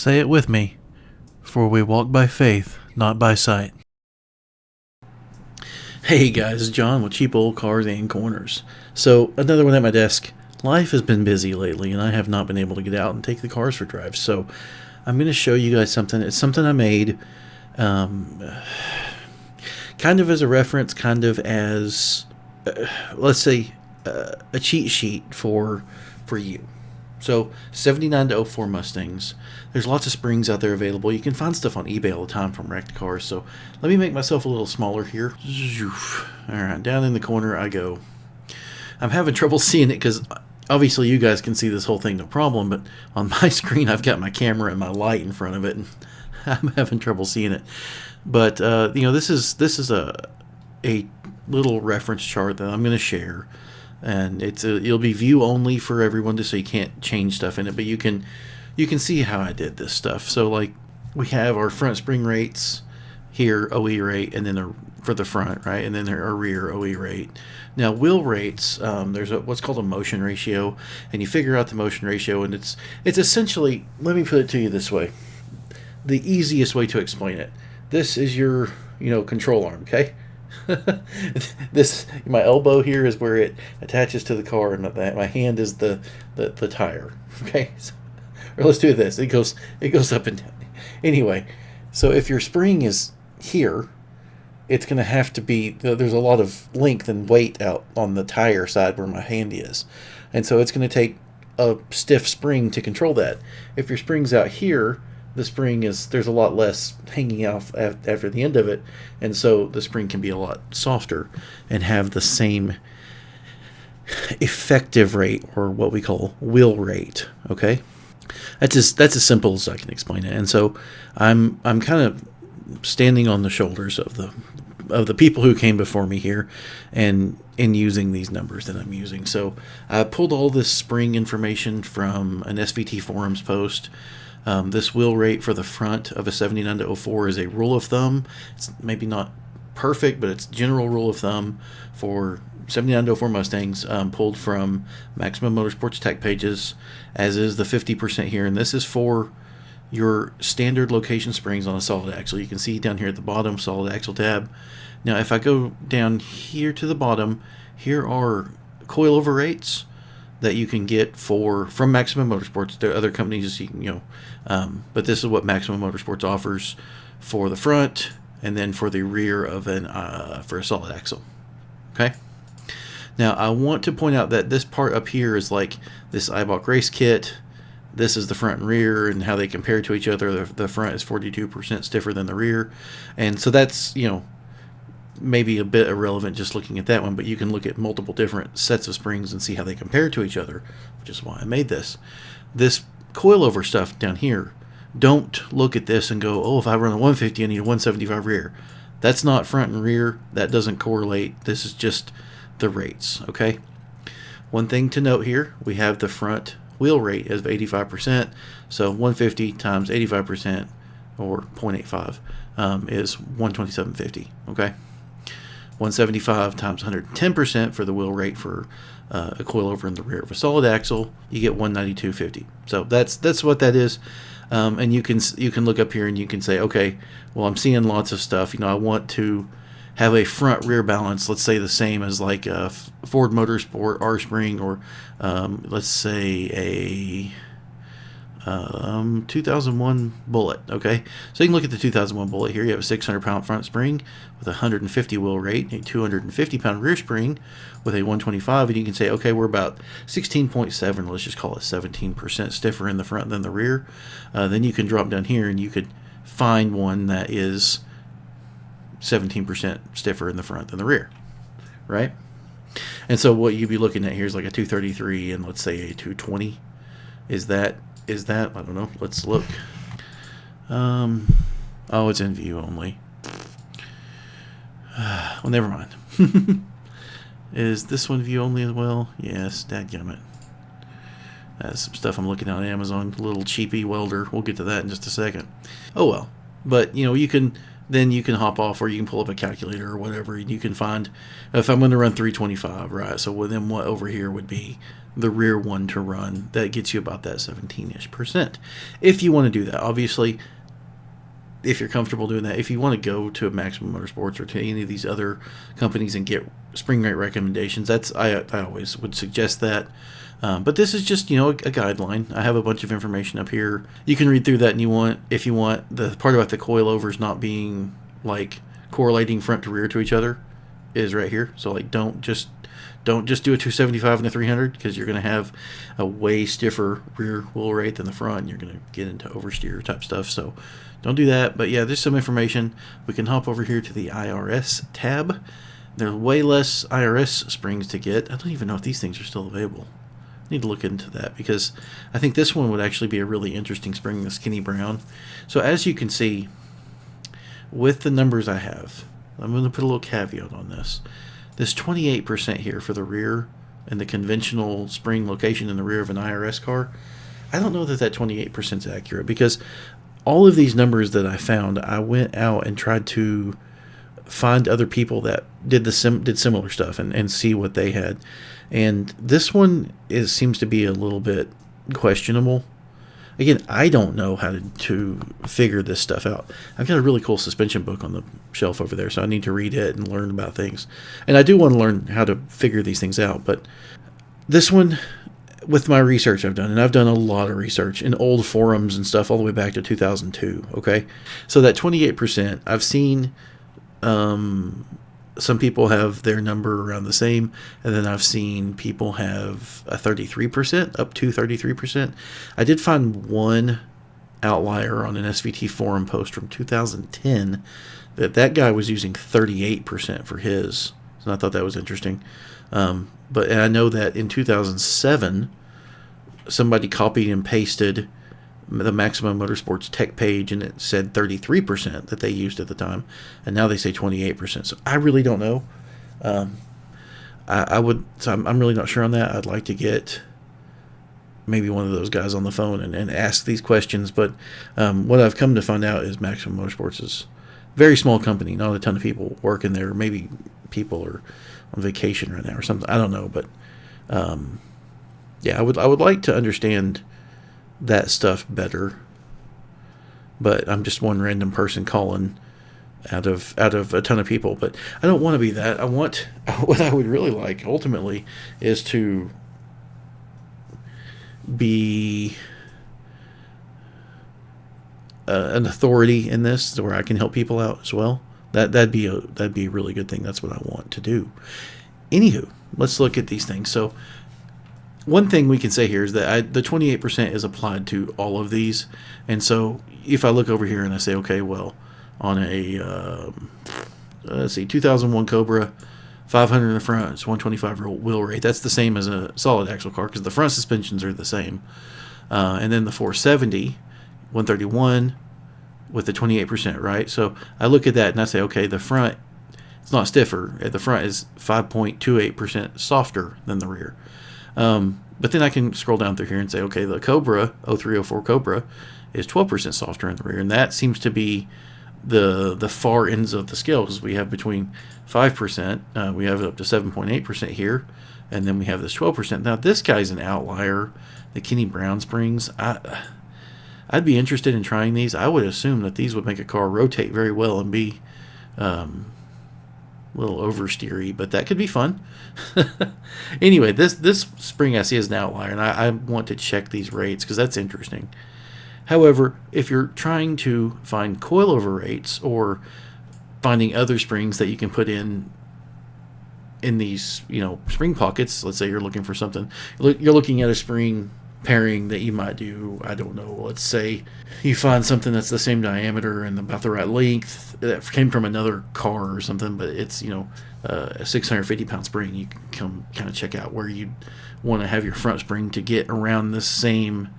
Say it with me, for we walk by faith, not by sight. Hey guys, it's John with Cheap Old Cars and Corners. So, another one at my desk. Life has been busy lately, and I have not been able to get out and take the cars for drives. So, I'm going to show you guys something. It's something I made kind of as a reference, kind of as, let's say, a cheat sheet for you. So 79 to 04 Mustangs. There's lots of springs out there available. You can find stuff on eBay all the time from wrecked cars. So let me make myself a little smaller here. Alright, down in the corner I go. I'm having trouble seeing it because obviously you guys can see this whole thing no problem, but on my screen I've got my camera and my light in front of it, and I'm having trouble seeing it. But this is a little reference chart that I'm going to share. And it'll be view only for everyone, just so you can't change stuff in it, but you can see how I did this stuff. So like we have our front spring rates here, OE rate, and then for the front, right, and then our rear OE rate. Now wheel rates, there's what's called a motion ratio, and you figure out the motion ratio, and it's essentially, let me put it to you this way, the easiest way to explain it. This is your control arm, okay? My elbow here is where it attaches to the car, and my hand is the tire. Okay, or let's do this. It goes up and down. Anyway, so if your spring is here, it's going to have to be. There's a lot of length and weight out on the tire side where my hand is, and so it's going to take a stiff spring to control that. If your spring's out here, the spring there's a lot less hanging off after the end of it, and so the spring can be a lot softer and have the same effective rate, or what we call wheel rate. Okay, that's as simple as I can explain it. And so I'm kind of standing on the shoulders of the people who came before me here, and in using these numbers that I'm using. So I pulled all this spring information from an SVT forums post. This wheel rate for the front of a 79 to 04 is a rule of thumb. It's maybe not perfect, but it's general rule of thumb for 79 to 04 Mustangs, pulled from Maximum Motorsports tech pages, as is the 50% here. And this is for your standard location springs on a solid axle. You can see down here at the bottom, solid axle tab. Now, if I go down here to the bottom, here are coilover rates that you can get from Maximum Motorsports. There are other companies, but this is what Maximum Motorsports offers for the front, and then for the rear of for a solid axle. Okay. Now I want to point out that this part up here is like this Eibach race kit. This is the front and rear and how they compare to each other. The front is 42% stiffer than the rear, and so that's maybe a bit irrelevant just looking at that one, but you can look at multiple different sets of springs and see how they compare to each other, which is why I made this. This coilover stuff down here, don't look at this and go, oh, if I run a 150, I need a 175 rear. That's not front and rear. That doesn't correlate. This is just the rates, okay? One thing to note here, we have the front wheel rate as 85%, so 150 times 85%, or 0.85, is 127.50, okay? 175 times 110% for the wheel rate for a coilover in the rear of a solid axle, you get 192.50. So that's what that is. And you can look up here and you can say, okay, well, I'm seeing lots of stuff. I want to have a front rear balance, let's say the same as like a Ford Motorsport R spring, or let's say a 2001 Bullet. Okay, so you can look at the 2001 Bullet here. You have a 600-pound front spring with a 150 wheel rate, a 250-pound rear spring with a 125, and you can say, okay, we're about 16.7, let's just call it 17% stiffer in the front than the rear. Then you can drop down here and you could find one that is 17% stiffer in the front than the rear, right? And so what you'd be looking at here is like a 233 and let's say a 220. Is that I don't know, let's look. Oh, it's in view only. Well, never mind. Is this one view only as well? Yes, dadgummit. That's some stuff I'm looking at on Amazon, a little cheapy welder. We'll get to that in just a second. Oh well. But you can then you can hop off, or you can pull up a calculator or whatever, and you can find if I'm going to run 325, right? So then what over here would be the rear one to run. That gets you about that 17-ish%. If you want to do that, obviously, if you're comfortable doing that, if you want to go to Maximum Motorsports or to any of these other companies and get spring rate recommendations, I always would suggest that. But this is just, a guideline. I have a bunch of information up here. You can read through that, and if you want, the part about the coilovers not being like correlating front to rear to each other is right here. So like, don't just do a 275 and a 300, because you're going to have a way stiffer rear wheel rate than the front. And you're going to get into oversteer type stuff. So don't do that. But yeah, there's some information. We can hop over here to the IRS tab. There's way less IRS springs to get. I don't even know if these things are still available. Need to look into that, because I think this one would actually be a really interesting spring, the skinny brown. So as you can see, with the numbers I have, I'm going to put a little caveat on this. This 28% here for the rear and the conventional spring location in the rear of an IRS car, I don't know that 28% is accurate, because all of these numbers that I found, I went out and tried to find other people that did similar stuff and see what they had. And this one seems to be a little bit questionable. Again, I don't know how to figure this stuff out. I've got a really cool suspension book on the shelf over there, so I need to read it and learn about things. And I do want to learn how to figure these things out. But this one, with my research I've done, and I've done a lot of research in old forums and stuff all the way back to 2002, okay? So that 28%, I've seen some people have their number around the same, and then I've seen people have a 33%, up to 33%. I did find one outlier on an SVT forum post from 2010 that guy was using 38% for his, so I thought that was interesting. But I know that in 2007, somebody copied and pasted the Maximum Motorsports tech page, and it said 33% that they used at the time, and now they say 28%. So I really don't know. I'm really not sure on that. I'd like to get maybe one of those guys on the phone and ask these questions. But what I've come to find out is Maximum Motorsports is a very small company, not a ton of people working there. Maybe people are on vacation right now or something. I don't know, but yeah, I would like to understand that stuff better, but I'm just one random person calling out of a ton of people. But I don't want to be that. What I would really like ultimately is to be an authority in this, where I can help people out as well. That'd be a really good thing. That's what I want to do. Anywho, let's look at these things. So one thing we can say here is that the 28% is applied to all of these. And so if I look over here and I say, okay, well, on a, 2001 Cobra, 500 in the front, it's 125 wheel rate. That's the same as a solid axle car, because the front suspensions are the same. And then the 470, 131 with the 28%, right? So I look at that and I say, okay, the front, it's not stiffer. The front is 5.28% softer than the rear. But then I can scroll down through here and say, okay, the Cobra, 0304 Cobra, is 12% softer in the rear. And that seems to be the far ends of the scale, because we have between 5%, we have up to 7.8% here, and then we have this 12%. Now, this guy's an outlier, the Kenny Brown springs. I'd be interested in trying these. I would assume that these would make a car rotate very well and be a little oversteery, but that could be fun. Anyway, this spring I see is an outlier, and I want to check these rates because that's interesting. However, if you're trying to find coilover rates or finding other springs that you can put in these, spring pockets, let's say you're looking for something, you're looking at a spring pairing that you might do, I don't know, let's say you find something that's the same diameter and about the right length that came from another car or something, but it's, a 650 pound spring. You can come kind of check out where you want to have your front spring to get around the same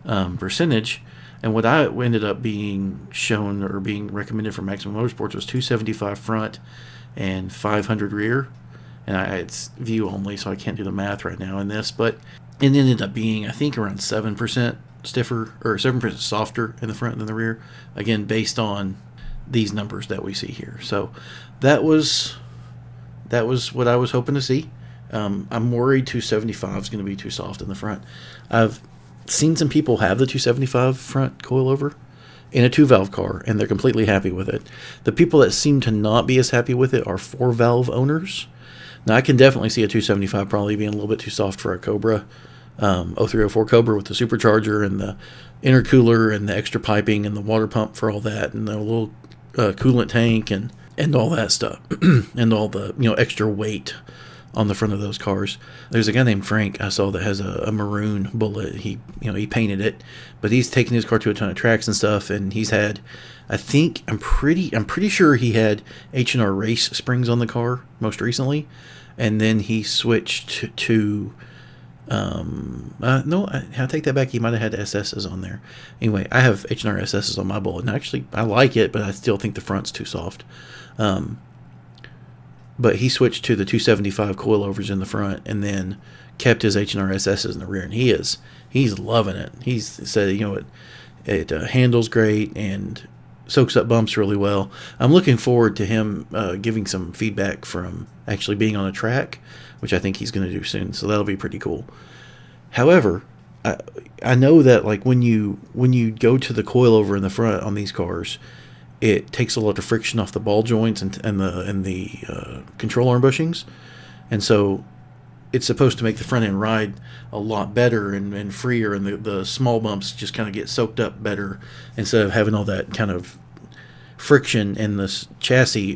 percentage. And what I ended up being shown or being recommended for Maximum Motorsports was 275 front and 500 rear. And it's view only, so I can't do the math right now in this, but it ended up being, I think, around 7% stiffer or 7% softer in the front than the rear. Again, based on these numbers that we see here. So that was what I was hoping to see. I'm worried 275 is going to be too soft in the front. I've seen some people have the 275 front coilover in a 2-valve car, and they're completely happy with it. The people that seem to not be as happy with it are 4-valve owners. Now, I can definitely see a 275 probably being a little bit too soft for a Cobra, 0304 Cobra with the supercharger and the intercooler and the extra piping and the water pump for all that, and the little coolant tank and all that stuff, and all the extra weight on the front of those cars. There's a guy named Frank I saw that has a maroon Bullet. He painted it, but he's taken his car to a ton of tracks and stuff, and he's had, I'm pretty sure he had H&R race springs on the car most recently, and then he switched to no, I take that back. He might have had SS's on there. Anyway, I have H&R SS's on my Bullet, and actually I like it, but I still think the front's too soft. But he switched to the 275 coilovers in the front, and then kept his H&R SS's in the rear, and he's loving it. He's said it handles great and soaks up bumps really well. I'm looking forward to him giving some feedback from actually being on a track, which I think he's going to do soon. So that'll be pretty cool. However, I know that like when you go to the coilover in the front on these cars, it takes a lot of friction off the ball joints and the control arm bushings, and so it's supposed to make the front end ride a lot better and freer, and the small bumps just kind of get soaked up better instead of having all that kind of friction in the chassis,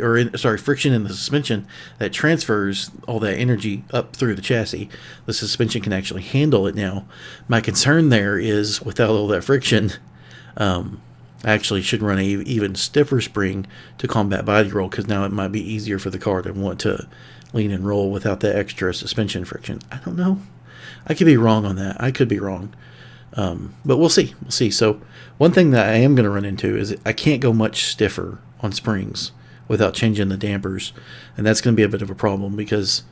friction in the suspension that transfers all that energy up through the chassis. The suspension can actually handle it now. My concern there is without all that friction, I actually should run an even stiffer spring to combat body roll, because now it might be easier for the car to want to lean and roll without that extra suspension friction. I don't know. I could be wrong on that. I could be wrong. But we'll see. We'll see. So one thing that I am going to run into is I can't go much stiffer on springs without changing the dampers. And that's going to be a bit of a problem, because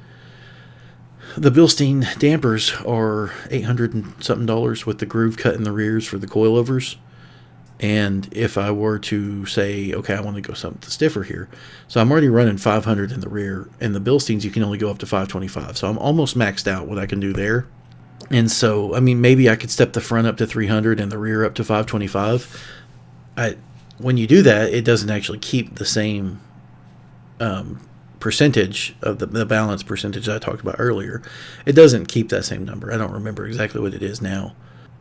the Bilstein dampers are $800 and something with the groove cut in the rears for the coilovers. And if I were to say, okay, I want to go something stiffer here, so I'm already running 500 in the rear, and the Bilsteins you can only go up to 525, so I'm almost maxed out what I can do there. And so, I mean, maybe I could step the front up to 300 and the rear up to 525. When you do that, it doesn't actually keep the same percentage of the balance percentage I talked about earlier. It doesn't keep that same number. I don't remember exactly what it is now.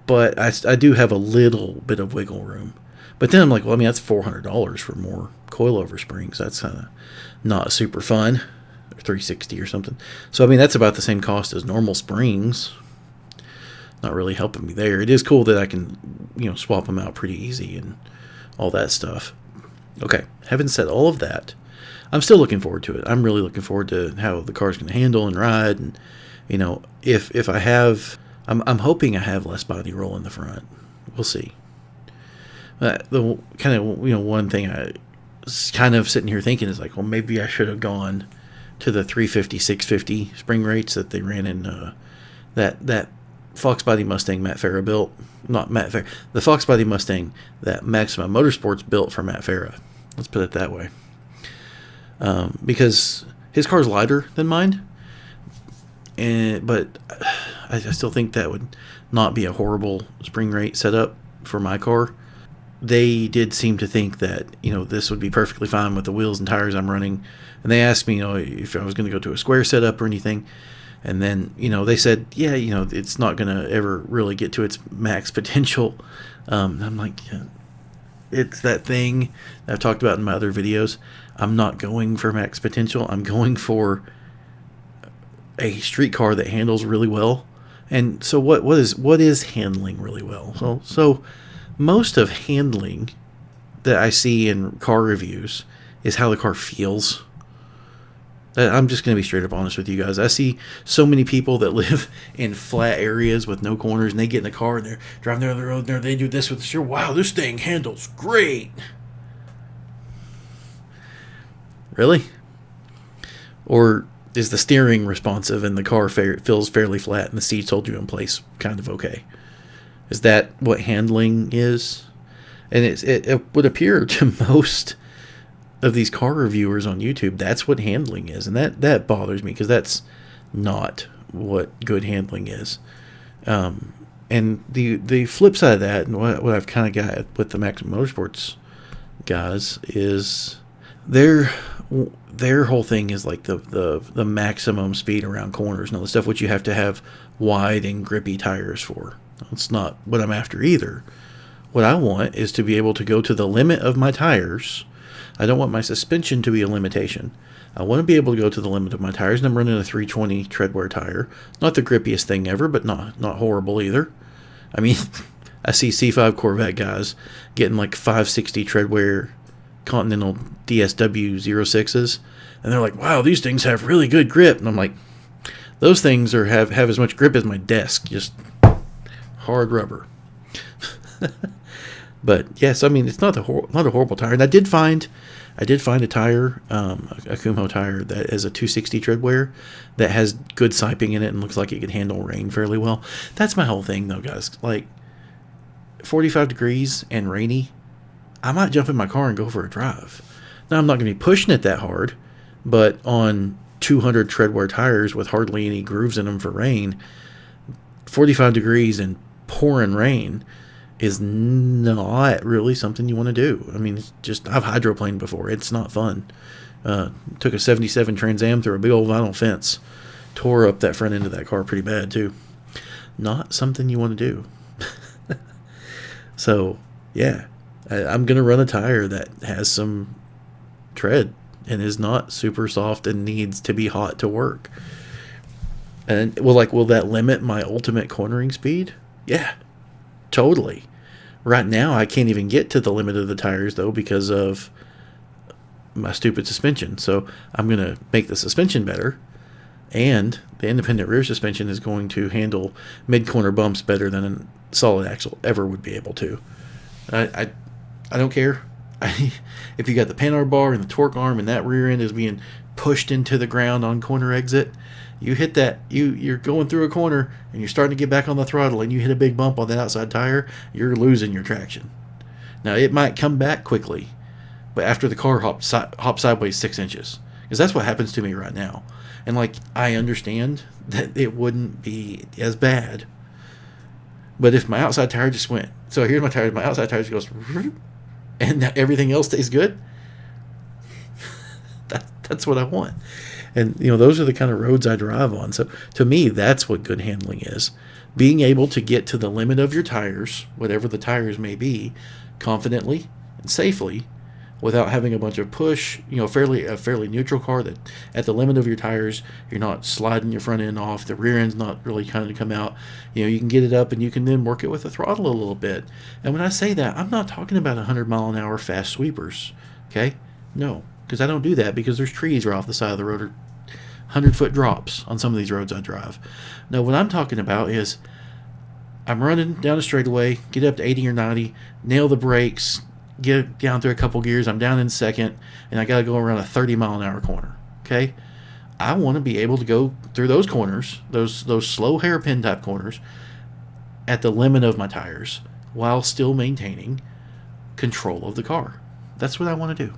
But I do have a little bit of wiggle room. But then I'm like, well, I mean, that's $400 for more coilover springs. That's kind of not super fun. $360 or something. So, I mean, that's about the same cost as normal springs. Not really helping me there. It is cool that I can, swap them out pretty easy and all that stuff. Okay, having said all of that, I'm still looking forward to it. I'm really looking forward to how the car's going to handle and ride. And, if I have... I'm hoping I have less body roll in the front. We'll see. The kind of one thing I was kind of sitting here thinking is like, well, maybe I should have gone to the 350, 650 spring rates that they ran in that Fox Body Mustang Matt Farah built. Not Matt Farah. The Fox Body Mustang that Maxima Motorsports built for Matt Farah. Let's put it that way. Because his car's lighter than mine. But I still think that would not be a horrible spring rate setup for my car. They did seem to think that, this would be perfectly fine with the wheels and tires I'm running. And they asked me, if I was going to go to a square setup or anything. And then, they said, yeah, it's not going to ever really get to its max potential. I'm like, yeah, it's that thing that I've talked about in my other videos. I'm not going for max potential. I'm going for a street car that handles really well. And so what is handling really well? So most of handling that I see in car reviews is how the car feels. I'm just going to be straight up honest with you guys. I see so many people that live in flat areas with no corners, and they get in the car and they're driving down the road and they do this with the steering. Wow, this thing handles great. Really? Or is the steering responsive and the car feels fairly flat and the seats hold you in place kind of okay? Is that what handling is? And it would appear to most of these car reviewers on YouTube, that's what handling is, and that bothers me because that's not what good handling is. And the flip side of that, and what I've kind of got with the Maximum Motorsports guys, is their whole thing is like the maximum speed around corners and all the stuff which you have to have wide and grippy tires for. That's not what I'm after either. What I want is to be able to go to the limit of my tires. I don't want my suspension to be a limitation. I want to be able to go to the limit of my tires, and I'm running a 320 treadwear tire. Not the grippiest thing ever, but not horrible either. I mean, I see C5 Corvette guys getting like 560 treadwear Continental DSW 06s, and they're like, wow, these things have really good grip. And I'm like, those things have as much grip as my desk, just hard rubber. But yes, I mean, it's not a horrible tire. And I did find a tire, a Kumho tire that is a 260 treadwear that has good siping in it and looks like it could handle rain fairly well. That's my whole thing, though, guys. Like, 45 degrees and rainy, I might jump in my car and go for a drive. Now, I'm not going to be pushing it that hard, but on 200 treadwear tires with hardly any grooves in them for rain, 45 degrees and pouring rain is not really something you want to do. I mean, it's just, I've hydroplaned before. It's not fun. Took a 77 Trans Am through a big old vinyl fence. Tore up that front end of that car pretty bad, too. Not something you want to do. So, yeah. I'm going to run a tire that has some tread and is not super soft and needs to be hot to work. And, will that limit my ultimate cornering speed? Yeah, totally. Right now, I can't even get to the limit of the tires, though, because of my stupid suspension. So I'm going to make the suspension better, and the independent rear suspension is going to handle mid-corner bumps better than a solid axle ever would be able to. I don't care. If you got the Panhard bar and the torque arm and that rear end is being pushed into the ground on corner exit, you hit that, you're going through a corner and you're starting to get back on the throttle and you hit a big bump on that outside tire, you're losing your traction. Now, it might come back quickly, but after the car hops sideways 6 inches, because that's what happens to me right now. And like, I understand that it wouldn't be as bad, but if my outside tire just went, so here's my tire, my outside tire just goes, and everything else stays good, that's what I want. And, those are the kind of roads I drive on. So, to me, that's what good handling is. Being able to get to the limit of your tires, whatever the tires may be, confidently and safely, without having a bunch of push, a fairly neutral car that at the limit of your tires, you're not sliding your front end off, the rear end's not really kind of come out. You can get it up and you can then work it with the throttle a little bit. And when I say that, I'm not talking about 100-mile-an-hour fast sweepers, okay? No, because I don't do that because there's trees right off the side of the road or 100-foot drops on some of these roads I drive. No, what I'm talking about is I'm running down a straightaway, get up to 80 or 90, nail the brakes, get down through a couple gears, I'm down in second, and I got to go around a 30-mile-an-hour corner, okay? I want to be able to go through those corners, those slow hairpin type corners, at the limit of my tires while still maintaining control of the car. That's what I want to do.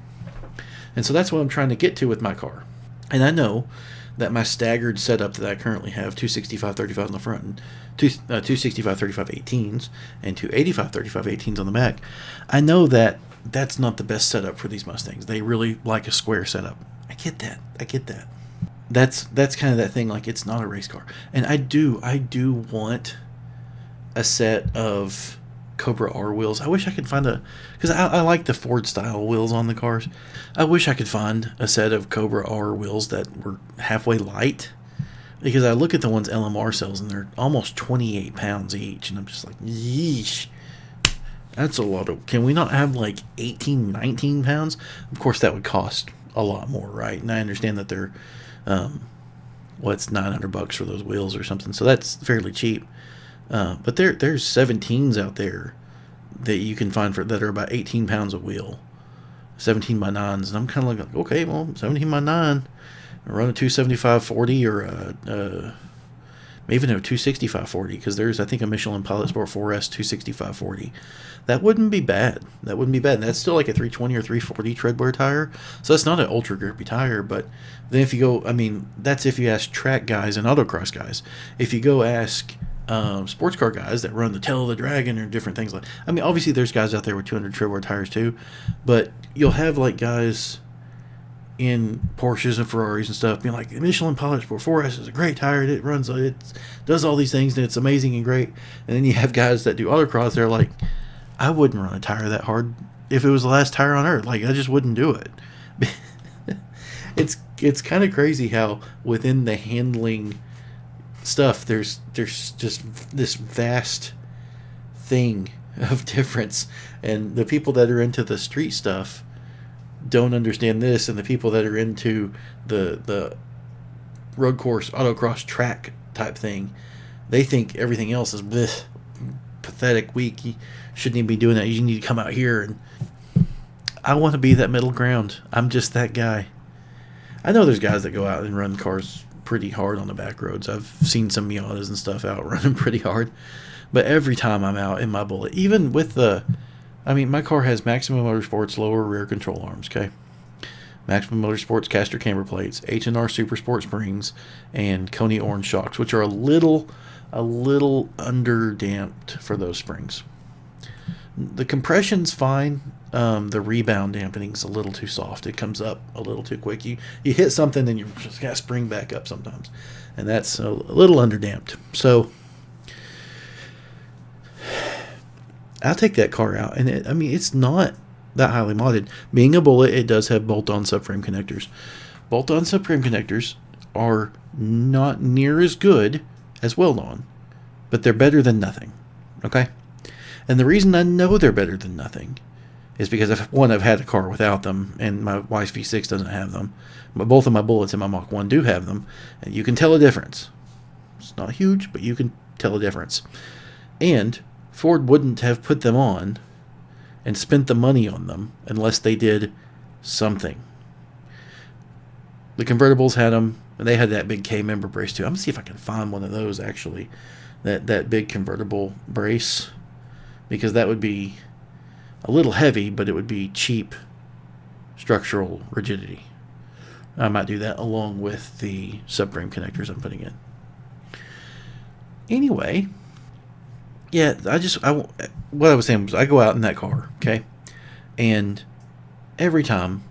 And so that's what I'm trying to get to with my car. And I know that my staggered setup that I currently have, 265 35s on the front, and 265 35 18s, and 285 35 18s on the back, I know that that's not the best setup for these Mustangs. They really like a square setup. I get that. That's kind of that thing, like, it's not a race car. And I do want a set of Cobra R wheels. I wish I could find because I like the Ford style wheels on the cars. I wish I could find a set of Cobra R wheels that were halfway light, because I look at the ones LMR sells and they're almost 28 pounds each, and I'm just like, yeesh, that's a lot of, can we not have like 18, 19 pounds? Of course that would cost a lot more, right? And I understand that they're what's $900 for those wheels or something, so that's fairly cheap. But there's 17s out there that you can find that are about 18 pounds a wheel, 17 by 9s, and I'm kind of like, okay, well, 17 by 9, run a 275/40 or even a 265/40, because there's, I think, a Michelin Pilot Sport 4S 265/40. That wouldn't be bad. That wouldn't be bad. And that's still like a 320 or 340 tread wear tire. So that's not an ultra grippy tire. But then if you go, I mean, that's if you ask track guys and autocross guys. If you go ask sports car guys that run the Tail of the Dragon or different things like, I mean, obviously there's guys out there with 200 tread wear tires too. But you'll have like guys in Porsches and Ferraris and stuff being like, the Michelin Pilot Sport 4S is a great tire, it runs, it does all these things, and it's amazing and great. And then you have guys that do autocross, they're like, I wouldn't run a tire that hard if it was the last tire on earth. Like, I just wouldn't do it. It's kind of crazy how within the handling stuff there's just this vast thing of difference, and the people that are into the street stuff don't understand this, and the people that are into the road course autocross track type thing, they think everything else is bleh, pathetic, weak. You shouldn't even be doing that. You need to come out here. And I want to be that middle ground. I'm just that guy. I know there's guys that go out and run cars pretty hard on the back roads. I've seen some Miatas and stuff out running pretty hard, but every time I'm out in my Bullet, even with my car has Maximum Motorsports lower rear control arms, okay? Maximum Motorsports caster camber plates, H&R Super Sport springs, and Coney orange shocks, which are a little under-damped for those springs. The compression's fine. The rebound dampening's a little too soft. It comes up a little too quick. You hit something and you just got to spring back up sometimes. And that's a little under-damped. So I'll take that car out, and it's not that highly modded. Being a Bullet, it does have bolt-on subframe connectors. Bolt-on subframe connectors are not near as good as weld-on, but they're better than nothing. Okay, and the reason I know they're better than nothing is because I've had a car without them, and my wife's V6 doesn't have them. But both of my Bullets and my Mach 1 do have them, and you can tell a difference. It's not huge, but you can tell a difference. And Ford wouldn't have put them on and spent the money on them unless they did something. The convertibles had them, and they had that big K member brace too. I'm going to see if I can find one of those, actually. That big convertible brace. Because that would be a little heavy, but it would be cheap structural rigidity. I might do that along with the subframe connectors I'm putting in. Anyway, yeah, what I was saying was I go out in that car, okay? And every time,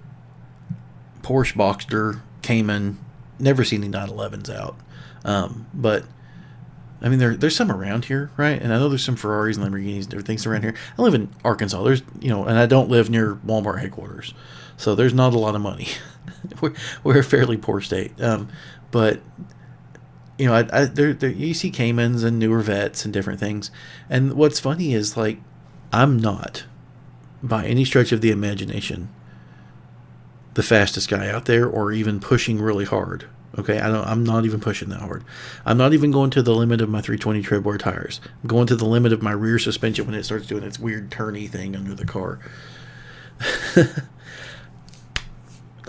Porsche, Boxster, Cayman, never seen any 911s out. But, I mean, there's some around here, right? And I know there's some Ferraris and Lamborghinis and things around here. I live in Arkansas. There's, and I don't live near Walmart headquarters. So there's not a lot of money. we're a fairly poor state. But you see Caymans and newer Vets and different things. And what's funny is, like, I'm not, by any stretch of the imagination, the fastest guy out there, or even pushing really hard. Okay, I'm not even pushing that hard. I'm not even going to the limit of my 320 tread wear tires. I'm going to the limit of my rear suspension when it starts doing its weird turny thing under the car.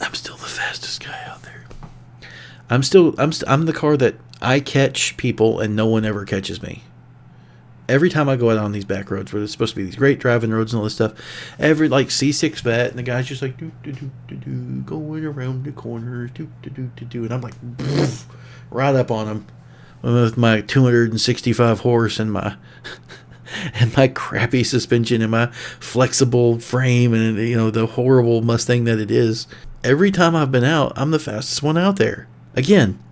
I'm still the fastest guy out there. I'm the car that I catch people and no one ever catches me. Every time I go out on these back roads where it's supposed to be these great driving roads and all this stuff, every like C6 Vet, and the guy's just like going around the corners, and I'm like right up on him with my 265 horse and my crappy suspension and my flexible frame and the horrible Mustang that it is. Every time I've been out, I'm the fastest one out there. Again,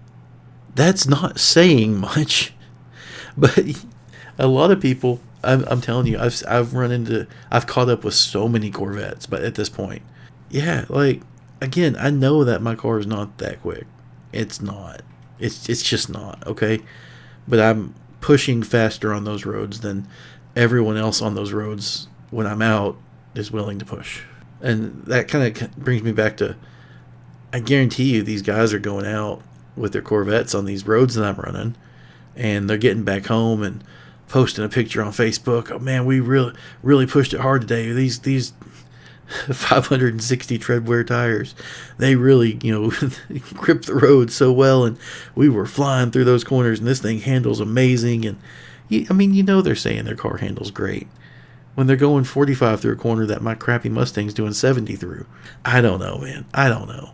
that's not saying much, but a lot of people, I'm telling you, I've caught up with so many Corvettes, but at this point, yeah, like, again, I know that my car is not that quick. It's not. It's just not, okay? But I'm pushing faster on those roads than everyone else on those roads when I'm out is willing to push. And that kind of brings me back to, I guarantee you these guys are going out with their Corvettes on these roads that I'm running, and they're getting back home and posting a picture on Facebook. Oh man, we really pushed it hard today. These 560 tread wear tires. They really, grip the road so well, and we were flying through those corners, and this thing handles amazing. And they're saying their car handles great when they're going 45 through a corner that my crappy Mustang's doing 70 through. I don't know, man. I don't know.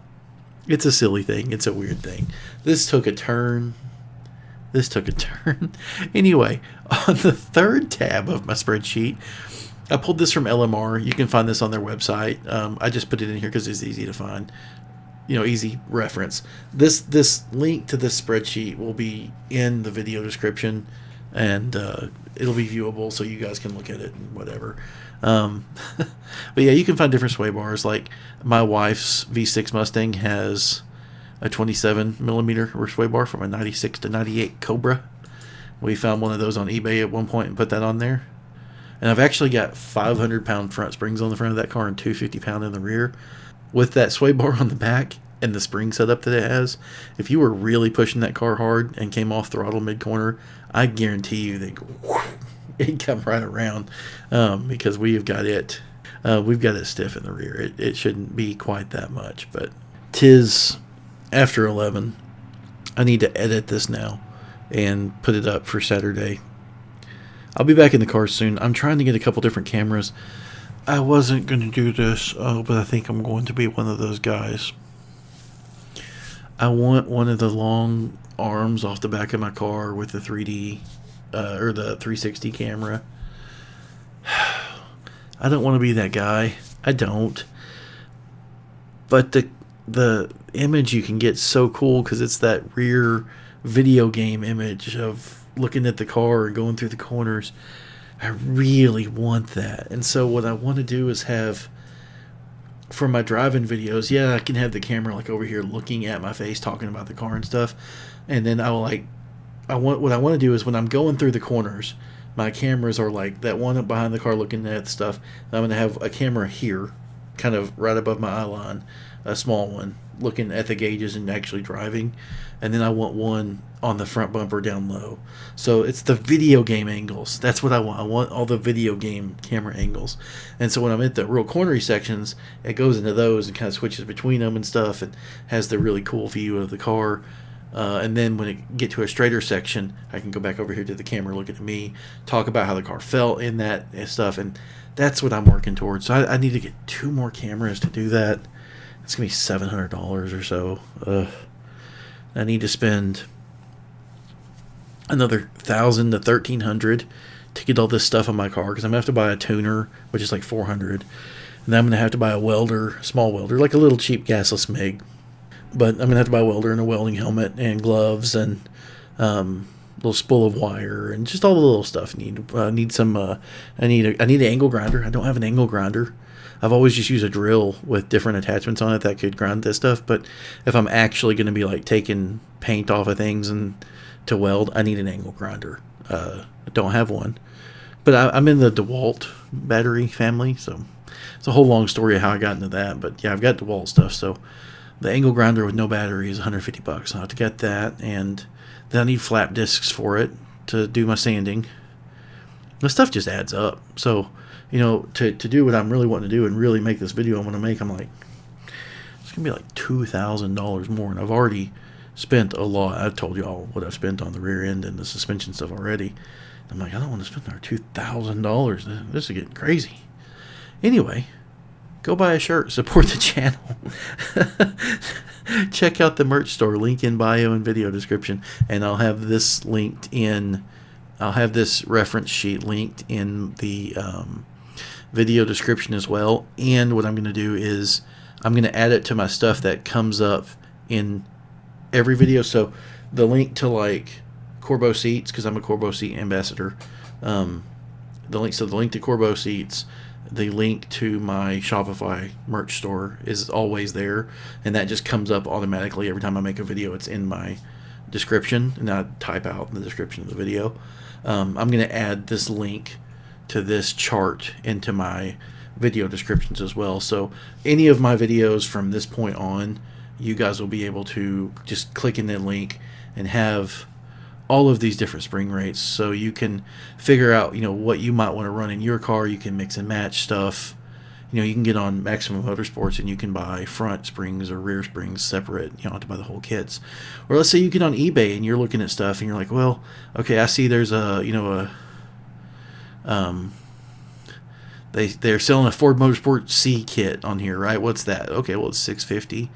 It's a silly thing. It's a weird thing. This took a turn. Anyway, on the third tab of my spreadsheet, I pulled this from LMR. You can find this on their website. I just put it in here because it's easy to find. Easy reference. This link to this spreadsheet will be in the video description, and it'll be viewable so you guys can look at it and whatever. But yeah, you can find different sway bars. Like my wife's V6 Mustang has a 27 millimeter sway bar from a 96 to 98 Cobra. We found one of those on eBay at one point and put that on there. And I've actually got 500-pound front springs on the front of that car and 250-pound in the rear. With that sway bar on the back and the spring setup that it has, if you were really pushing that car hard and came off throttle mid-corner, I guarantee you it'd come right around, because we've got it stiff in the rear. It shouldn't be quite that much, but 'tis after 11. I need to edit this now and put it up for Saturday. I'll be back in the car soon. I'm trying to get a couple different cameras. I wasn't going to do this, but I think I'm going to be one of those guys. I want one of the long arms off the back of my car with the 3D or the 360 camera. I don't want to be that guy. I don't. But the image you can get so cool because it's that rear video game image of looking at the car and going through the corners. I really want that. And so what I want to do is have, for my driving videos, I can have the camera like over here looking at my face talking about the car and stuff. And then what I want to do is when I'm going through the corners, my cameras are like that one up behind the car looking at the stuff. I'm going to have a camera here, kind of right above my eye line, a small one, looking at the gauges and actually driving. And then I want one on the front bumper down low. So it's the video game angles. That's what I want. I want all the video game camera angles. And so when I'm at the real cornery sections, it goes into those and kind of switches between them and stuff and has the really cool view of the car. And then when it get to a straighter section, I can go back over here to the camera, look at me, talk about how the car felt in that and stuff. And that's what I'm working towards. So I need to get 2 more cameras to do that. It's going to be $700 or so. I need to spend another $1,000 to $1,300 to get all this stuff on my car, because I'm going to have to buy a tuner, which is like $400. And then I'm going to have to buy a welder, small welder, like a little cheap gasless MIG. But I'm going to have to buy a welder and a welding helmet and gloves and little spool of wire and just all the little stuff. I need an angle grinder. I don't have an angle grinder. I've always just used a drill with different attachments on it that could grind this stuff. But if I'm actually going to be like taking paint off of things and to weld, I need an angle grinder. I don't have one. But I'm in the DeWalt battery family, so it's a whole long story of how I got into that. But yeah, I've got DeWalt stuff. So the angle grinder with no battery is $150. I'll have to get that, and then I need flap discs for it to do my sanding. The stuff just adds up. So, to do what I'm really wanting to do and really make this video I'm going to make, I'm like, it's going to be like $2,000 more. And I've already spent a lot. I've told you all what I've spent on the rear end and the suspension stuff already. I'm like, I don't want to spend our $2,000. This is getting crazy. Anyway, go buy a shirt. Support the channel. Check out the merch store. Link in bio and video description. And I'll have this linked in. I'll have this reference sheet linked in the video description as well. And what I'm going to do is I'm going to add it to my stuff that comes up in every video. So the link to like Corbeau Seats, because I'm a Corbeau Seat ambassador. The link to Corbeau Seats, the link to my Shopify merch store is always there, and that just comes up automatically every time I make a video. It's in my description, and I type out the description of the video. I'm going to add this link to this chart into my video descriptions as well. So any of my videos from this point on, you guys will be able to just click in that link and have all of these different spring rates, so you can figure out what you might want to run in your car. You can mix and match stuff You know, you can get on Maximum Motorsports and you can buy front springs or rear springs separate. You don't have to buy the whole kits. Or let's say you get on eBay and you're looking at stuff and you're like, well, okay, I see there's they're selling a Ford Motorsport C kit on here, right? What's that? Okay, well, it's $650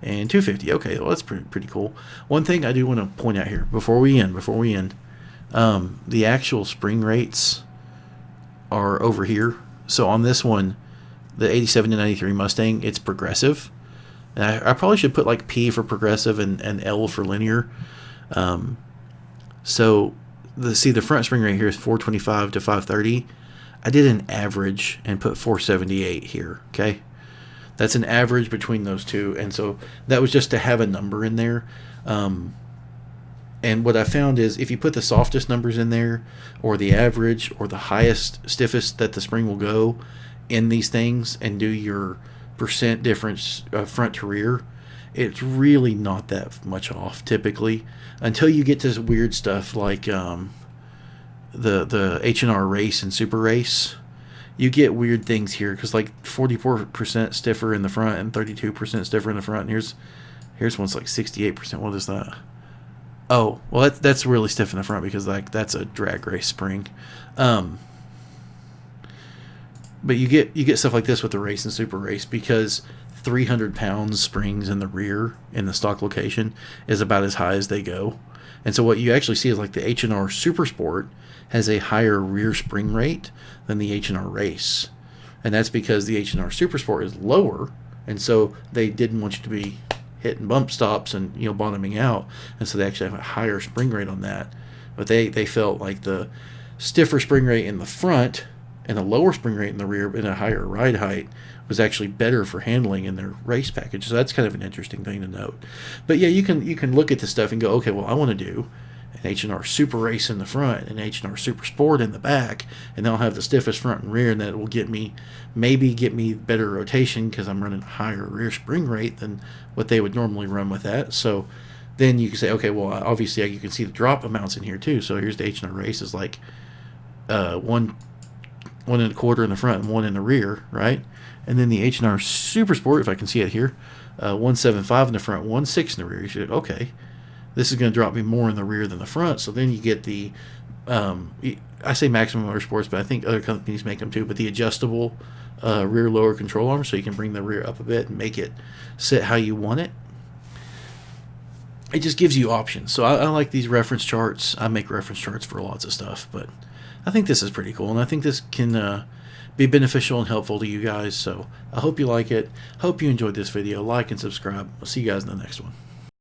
and $250. Okay, well, that's pretty cool. One thing I do want to point out here before we end, the actual spring rates are over here. So on this one, the 87 to 93 Mustang, it's progressive. And I probably should put like P for progressive and L for linear. So the front spring rate here is 425 to 530. I did an average and put 478 here. Okay, that's an average between those two, and so that was just to have a number in there. And what I found is if you put the softest numbers in there, or the average, or the highest, stiffest that the spring will go in these things, and do your percent difference front to rear, it's really not that much off typically, until you get to weird stuff like the H&R Race and Super Race. You get weird things here because like 44% stiffer in the front and 32% stiffer in the front. And here's one's like 68%. What is that? Oh, well, that's really stiff in the front because like that's a drag race spring. But you get stuff like this with the Race and Super Race because 300 pounds springs in the rear in the stock location is about as high as they go. And so what you actually see is like the H&R Super Sport has a higher rear spring rate than the H&R Race. And that's because the H&R Super Sport is lower, and so they didn't want you to be hitting bump stops and, you know, bottoming out. And so they actually have a higher spring rate on that. But they felt like the stiffer spring rate in the front and a lower spring rate in the rear and a higher ride height was actually better for handling in their race package. So that's kind of an interesting thing to note. But yeah, you can look at this stuff and go, okay, well, I want to do an H&R Super Race in the front and H&R Super Sport in the back, and they'll have the stiffest front and rear, and that will get me better rotation because I'm running a higher rear spring rate than what they would normally run with that. So then you can say, okay, well, obviously you can see the drop amounts in here too. So here's the H&R Race is like 1.25 in the front and 1 in the rear, right? And then the H&R Super Sport, if I can see it here, 1.75 in the front, 1.6 in the rear. You should, okay, this is going to drop me more in the rear than the front. So then you get the, I say Maximum Motorsports, but I think other companies make them too, but the adjustable rear lower control arm, so you can bring the rear up a bit and make it sit how you want it. It just gives you options. So I like these reference charts. I make reference charts for lots of stuff, but I think this is pretty cool, and I think this can be beneficial and helpful to you guys. So I hope you like it. Hope you enjoyed this video. Like and subscribe. I'll see you guys in the next one.